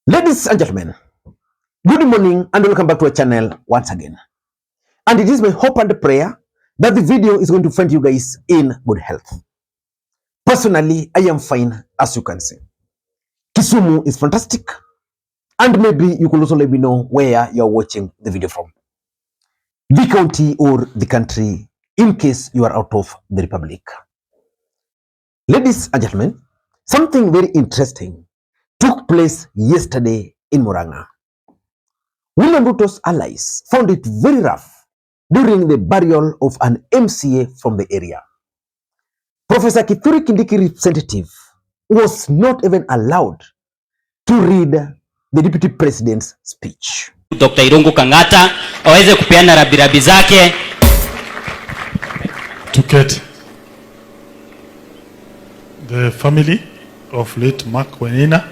Ladies and gentlemen, good morning and welcome back to our channel once again. And it is my hope and prayer that the video is going to find you guys in good health. Personally, I am fine, as you can see. Kisumu is fantastic, and maybe you could also let me know where you're watching the video from. The county or the country, in case you are out of the republic. Ladies and gentlemen, something very interesting took place yesterday in Murang'a. William Ruto's allies found it very rough during the burial of an MCA from the area. Professor Kithure Kindiki representative was not even allowed to read the deputy president's speech. Dr. Irungu Kangata aweze kupeana rabirabi zake. To get the family of late Makwiny,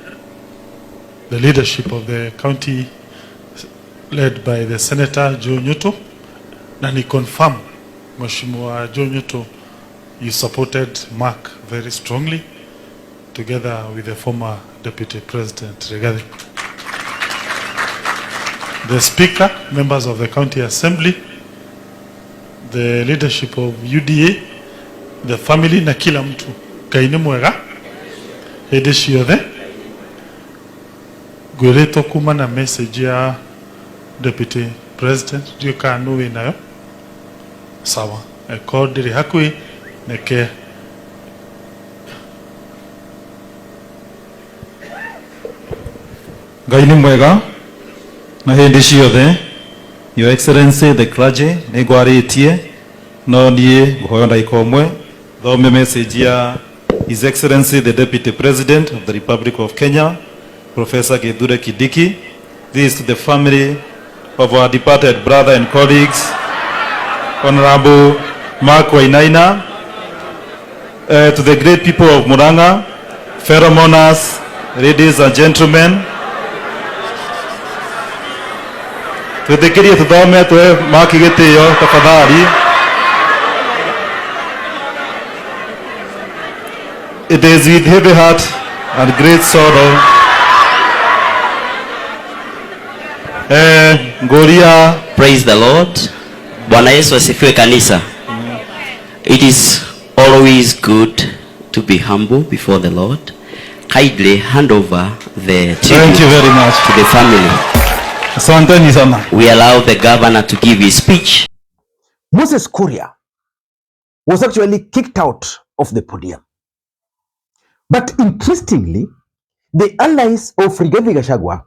the leadership of the county led by the Senator Joho Nyuto, and he confirmed, Mheshimiwa Joho Nyuto, you supported Mark very strongly, together with the former Deputy President Rigathi. The Speaker, members of the County Assembly, the leadership of UDA, the family na kila mtu kaini mwega hede shiothe gwereto kuma na message ya Deputy President dio kanu inayo sawa ekodiri hakui neke Gaini mwega na hede shiothe Your Excellency the clergy negwaritie no nie guhoyonda ikomwe thome message ya His Excellency the Deputy President of the Republic of Kenya, Professor Kithure Kindiki. This is to the family of our departed brother and colleagues, Honorable Makwiny, to the great people of Murang'a, fellow mourners, ladies and gentlemen. Tuthekirie tuthome twe maki gitio tafadhali. It is with heavy heart and great sorrow Ngoria. Praise the Lord. Bwana Yesu asifiwe kanisa. It is always good to be humble before the Lord. Kindly hand over the tribute. Thank you very much to the family. Asanteni sana. We allow the governor to give his speech. Moses Kuria was actually kicked out of the podium. But interestingly, the allies of Rigathi Gachagua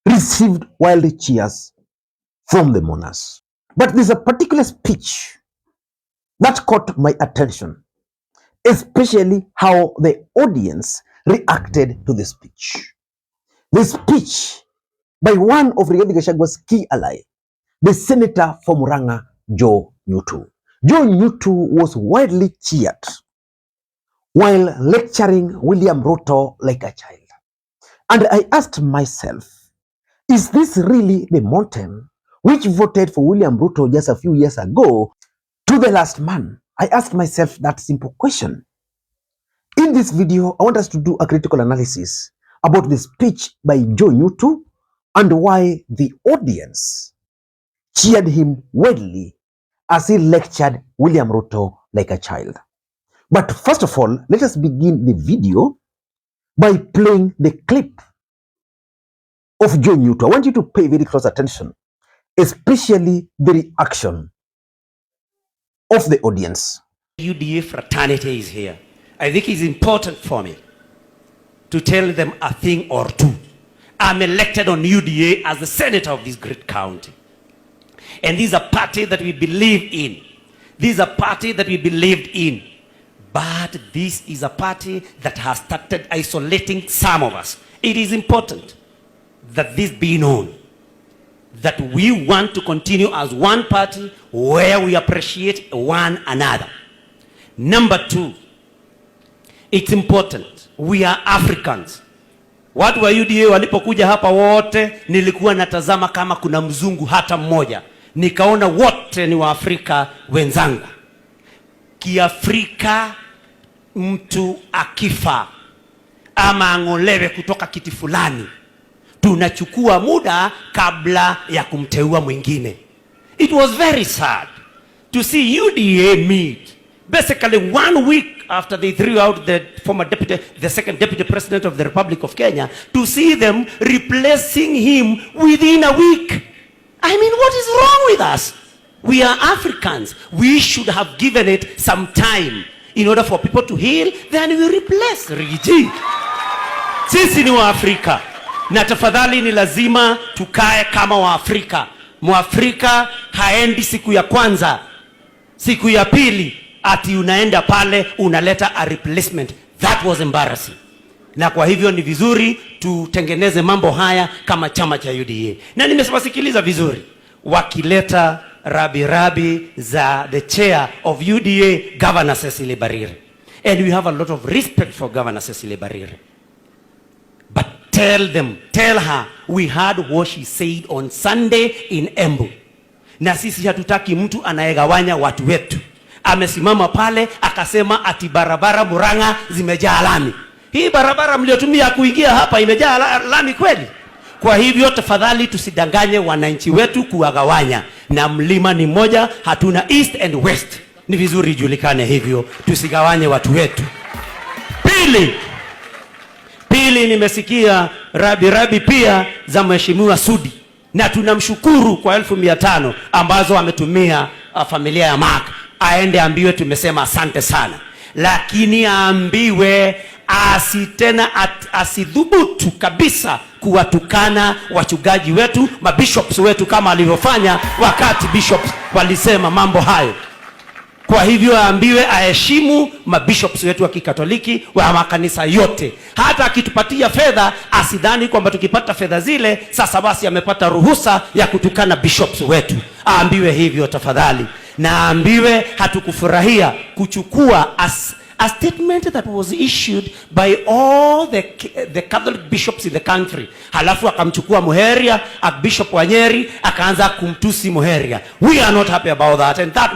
received wild cheers from the mourners. But there's a particular speech that caught my attention, especially how the audience reacted to the speech. The speech by one of Rigathi Gachagua's key ally, the Senator for Murang'a, Joho Nyuto. Joho Nyuto was widely cheered while lecturing William Ruto like a child. And I asked myself, is this really the mountain which voted for William Ruto just a few years ago to the last man? I asked myself that simple question. In this video, I want us to do a critical analysis about the speech by Joho Nyuto and why the audience cheered him widely as he lectured William Ruto like a child. But first of all, let us begin the video by playing the clip of Joho Nyuto. I want you to pay very close attention, especially the reaction of the audience. UDA fraternity is here. I think it's important for me to tell them a thing or two. I'm elected on UDA as the senator of this great county. And this is a party that we believe in. This is a party that we believed in. But this is a party that has started isolating some of us. It is important that this be known, that we want to continue as one party where we appreciate one another. Number two, it's important. We are Africans. Watu wa UDA walipokuja hapa wote, nilikuwa natazama kama kuna mzungu hata mmoja. Nikaona wote ni wa Afrika wenzangu. Kiafrika mtu akifa ama angolewe kutoka kiti fulani, tunachukua muda kabla ya kumteua mwingine. It was very sad to see UDA meet basically 1 week after they threw out the second deputy president of the Republic of Kenya, to see them replacing him within a week. I mean, what is wrong with us? We are Africans. We should have given it some time in order for people to heal, then we replace Rigi. Sisi ni Waafrika, na tafadhali ni lazima tukae kama Waafrika. Mwafrika haendi siku ya kwanza, siku ya pili ati unaenda pale unaleta a replacement. That was embarrassing. Na kwa hivyo ni vizuri tutengeneze mambo haya kama chama cha UDA. Na nimesikiliza vizuri wakileta rabi za the chair of UDA, Governor Cecily Barire. And we have a lot of respect for Governor Cecily Barire. But tell her we heard what she said on Sunday in Embu. Na sisi hatutaki mtu anayegawanya watu wetu. Amesimama pale akasema ati barabara Murang'a zimejaa lami. Hii barabara mliotumia kuingia hapa imejaa lami kweli? Kwa hivyo tafadhali tusidanganye wananchi wetu kuwagawanya. Na mlima ni moja, hatuna east and west. Ni vizuri julikane hivyo, tusigawanye watu wetu. Pili nimesikia rabi pia za mheshimiwa Sudi. Na tunamshukuru kwa 1500 ambazo ametumia familia ya Mark. Aende ambiwe tumesema asante sana. Lakini aambiwe asidhubutu kabisa kuwatukana wachungaji wetu, mabishops wetu kama alivyofanya wakati bishops walisema mambo hayo. Kwa hivyo aambiwe aheshimu mabishops wetu wa Kikatoliki wa makanisa yote. Hata akitupatia fedha asidhani kwamba tukipata fedha zile sasa basi amepata ruhusa ya kutukana bishops wetu. Aambiwe hivyo tafadhali. Na aambiwe hatukufurahia kuchukua a statement that was issued by all the Catholic bishops in the country. Halafu akamchukua Muheria, Bishop wa Nyeri, akaanza kumtusi Muheria. We are not happy about that, and that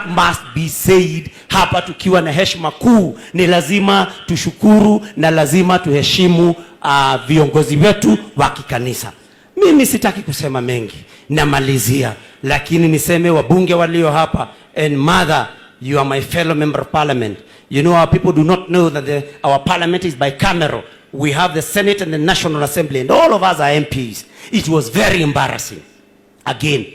must be said hapa tukiwa na heshima kuu. Ni lazima tushukuru na lazima tuheshimu viongozi wetu wa kikanisa. Mimi sitaki kusema mengi, namalizia, lakini niseme wabunge walio hapa, and mother, you are my fellow member of parliament. You know, our people do not know that our parliament is bicameral. We have the Senate and the National Assembly, and all of us are MPs. It was very embarrassing. Again,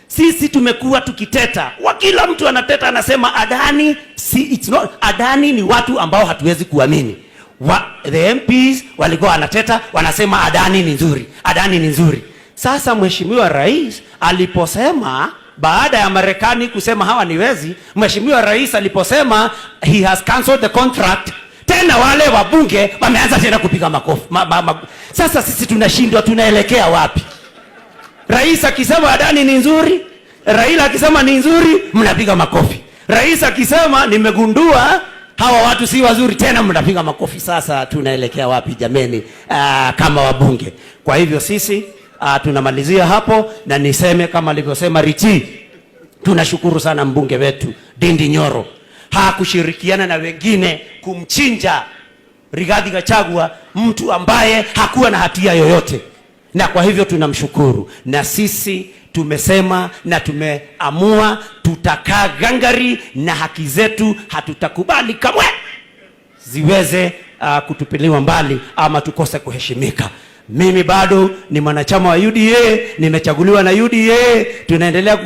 sisi tumekuwa tukiteta, kila mtu anateta anasema Adani, it's not, Adani ni watu ambao hatuwezi kuamini. The MPs walikuwa wanateta wanasema Adani ni nzuri, Adani ni nzuri. Sasa mheshimiwa rais aliposema, baada ya Marekani kusema hawa ni wezi, mheshimiwa rais aliposema he has cancelled the contract, tena wale wabunge wameanza tena kupiga makofi. Sasa sisi tunashindwa, tunaelekea wapi? Rais akisema Adani ni nzuri, Raila akisema ni nzuri, mnapiga makofi. Rais akisema nimegundua hawa watu si wazuri, tena mnapiga makofi. Sasa tunaelekea wapi jameni, kama wabunge? Kwa hivyo sisi tunamalizia hapo, na niseme kama alivyosema Richi, tunashukuru sana mbunge wetu Dindi Nyoro. Hakushirikiana na wengine kumchinja Rigathi Gachagua, mtu ambaye hakuwa na hatia yoyote. Na kwa hivyo tunamshukuru, na sisi tumesema na tumeamua tutakaa gangari na haki zetu hatutakubali kamwe ziweze kutupiliwa mbali ama tukose kuheshimika. Mimi bado ni mwanachama wa UDA, nimechaguliwa na UDA, tunaendelea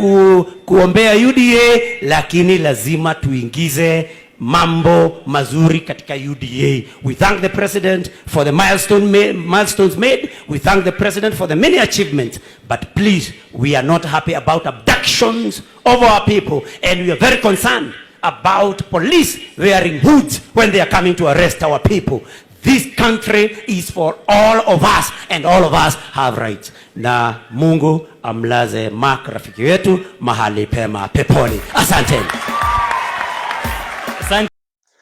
kuombea UDA, lakini lazima tuingize mambo mazuri katika UDA. We thank the president for the milestones made. We thank the president for the many achievements. But please, we are not happy about abductions of our people, and we are very concerned about police wearing hoods when they are coming to arrest our people. This country is for all of us, and all of us have rights. Na Mungu amlaze Mark rafiki wetu mahali pema peponi. Asante.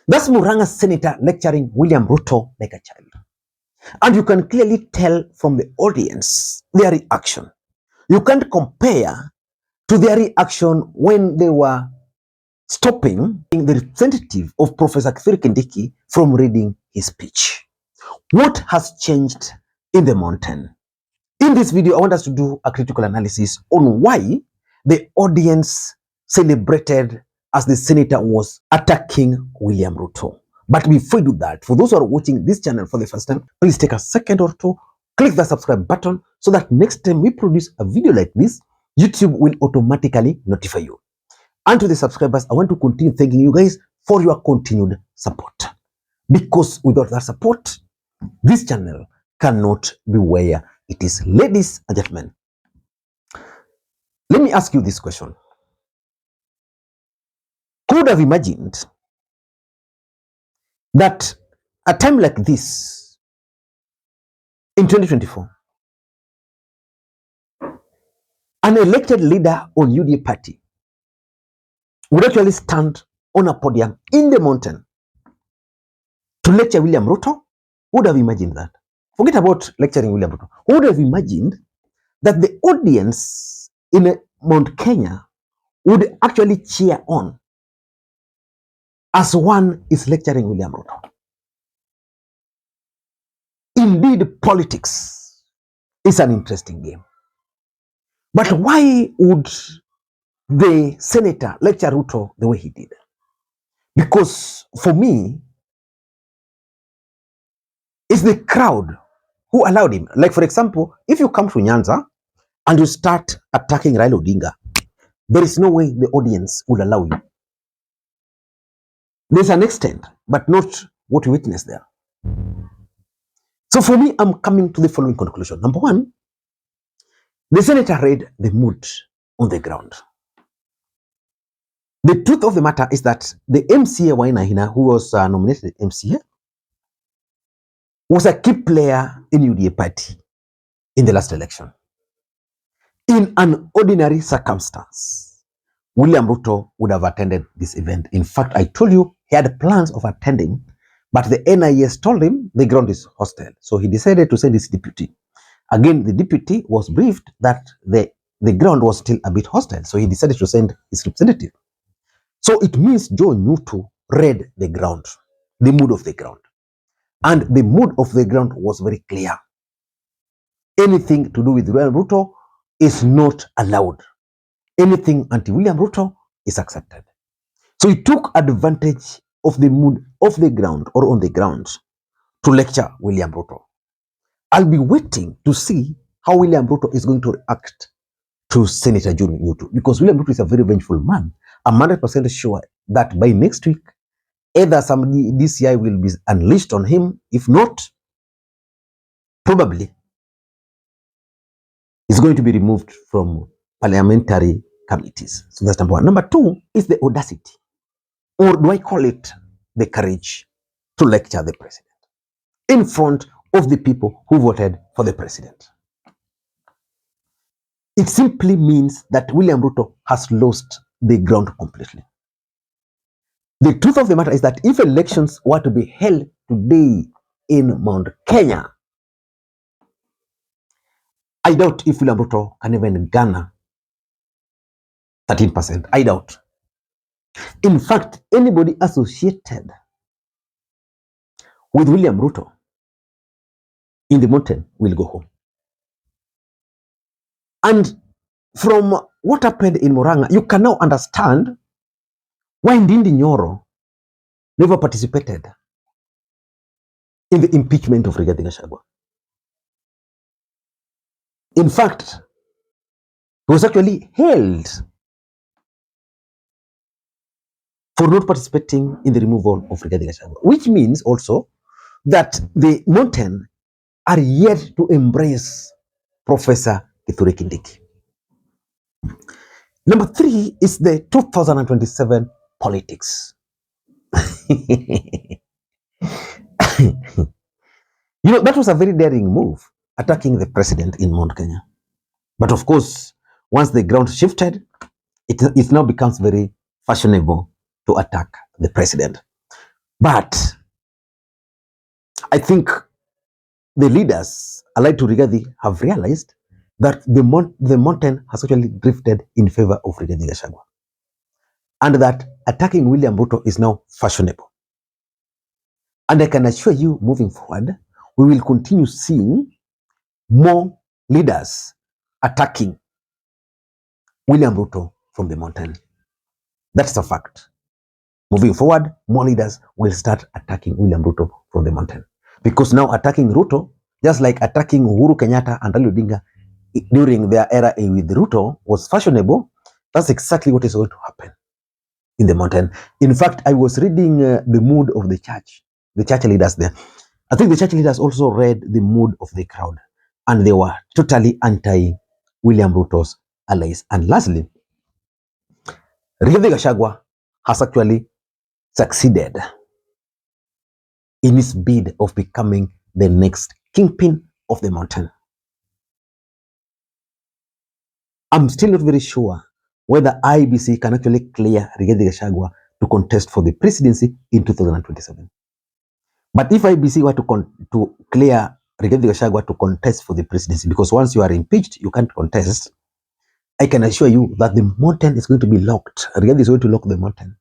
That's Murang'a Senator lecturing William Ruto like a child. And you can clearly tell from the audience their reaction. You can't compare to their reaction when they were stopping the representative of Professor Kithure Kindiki from reading his speech. What has changed in the mountain. In this video, I want us to do a critical analysis on why the audience celebrated as the senator was attacking William Ruto. But before we do that, for those who are watching this channel for the first time, please take a second or two, click the subscribe button so that next time we produce a video like this, YouTube will automatically notify you. And to the subscribers, I want to continue thanking you guys for your continued support. Because without that support, this channel cannot be where it is. Ladies and gentlemen, let me ask you this question. Who would have imagined that a time like this, in 2024, an elected leader on UDA party would actually stand on a podium in the mountain to lecture William Ruto? Who would have imagined that? Forget about lecturing William Ruto. Who would have imagined that the audience in Mount Kenya would actually cheer on as one is lecturing William Ruto? Indeed, politics is an interesting game. But why would the senator lecture Ruto the way he did? Because for me, it's the crowd who allowed him. Like, for example, if you come to Nyanza and you start attacking Raila Odinga, there is no way the audience will allow you. There's an extent, but not what we witnessed there. So for me, I'm coming to the following conclusion. Number one, the senator read the mood on the ground. The truth of the matter is that the MCA Wainahina, who was nominated MCA, was a key player in UDA party in the last election. In an ordinary circumstance, William Ruto would have attended this event. In fact, I told you he had plans of attending, but the NIS told him the ground is hostile. So he decided to send his deputy. Again, the deputy was briefed that the ground was still a bit hostile. So he decided to send his representative. So it means Joho Nyuto read the ground, the mood of the ground. And the mood of the ground was very clear. Anything to do with William Ruto is not allowed. Anything anti-William Ruto is accepted. So he took advantage of the mood of the ground or on the ground to lecture William Ruto. I'll be waiting to see how William Ruto is going to react to Senator Joho Nyuto, because William Ruto is a very vengeful man. I'm 100% sure that by next week, either some DCI will be unleashed on him. If not, probably he's going to be removed from parliamentary committees. So that's number one. Number two is the audacity, or do I call it the courage, to lecture the president in front of the people who voted for the president. It simply means that William Ruto has lost the ground completely. The truth of the matter is that if elections were to be held today in Mount Kenya, I doubt if William Ruto can even garner 13%. I doubt. In fact, anybody associated with William Ruto in the mountain will go home. And from what happened in Murang'a, you can now understand why Ndindi Nyoro never participated in the impeachment of Rigathi Gachagua. In fact, he was actually held for not participating in the removal of Rigathi Gachagua, which means also that the mountain are yet to embrace Professor Kithure Kindiki. Number three is the 2027 politics. You know, that was a very daring move, attacking the president in Mount Kenya. But of course, once the ground shifted, it now becomes very fashionable to attack the president. But I think the leaders allied to Rigathi have realized that the mountain has actually drifted in favor of Rigathi Gachagua, and that attacking William Ruto is now fashionable. And I can assure you, moving forward, we will continue seeing more leaders attacking William Ruto from the mountain. That's a fact. Moving forward, more leaders will start attacking William Ruto from the mountain. Because now attacking Ruto, just like attacking Uhuru Kenyatta and Raila Odinga during their era with Ruto was fashionable, that's exactly what is going to happen in the mountain. In fact, I was reading the mood of the church leaders there. I think the church leaders also read the mood of the crowd, and they were totally anti-William Ruto's allies. And lastly, Rigathi Gachagua has actually succeeded in his bid of becoming the next kingpin of the mountain. I'm still not very sure whether IBC can actually clear Rigathi Gachagua to contest for the presidency in 2027. But if IBC were to clear Rigathi Gachagua to contest for the presidency, because once you are impeached, you can't contest, I can assure you that the mountain is going to be locked. Rigathi is going to lock the mountain.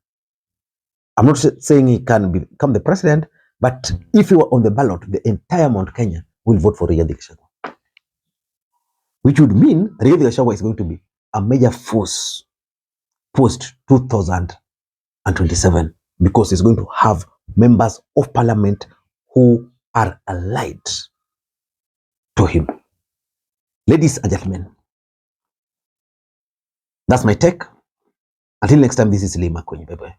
I'm not saying he can become the president, but if he were on the ballot, the entire Mount Kenya will vote for Rigathi Gachagua. Which would mean Rigathi Gachagua is going to be a major force post 2027 because he's going to have members of parliament who are allied to him. Ladies and gentlemen, that's my take. Until next time, this is Makwiny. Bye-bye.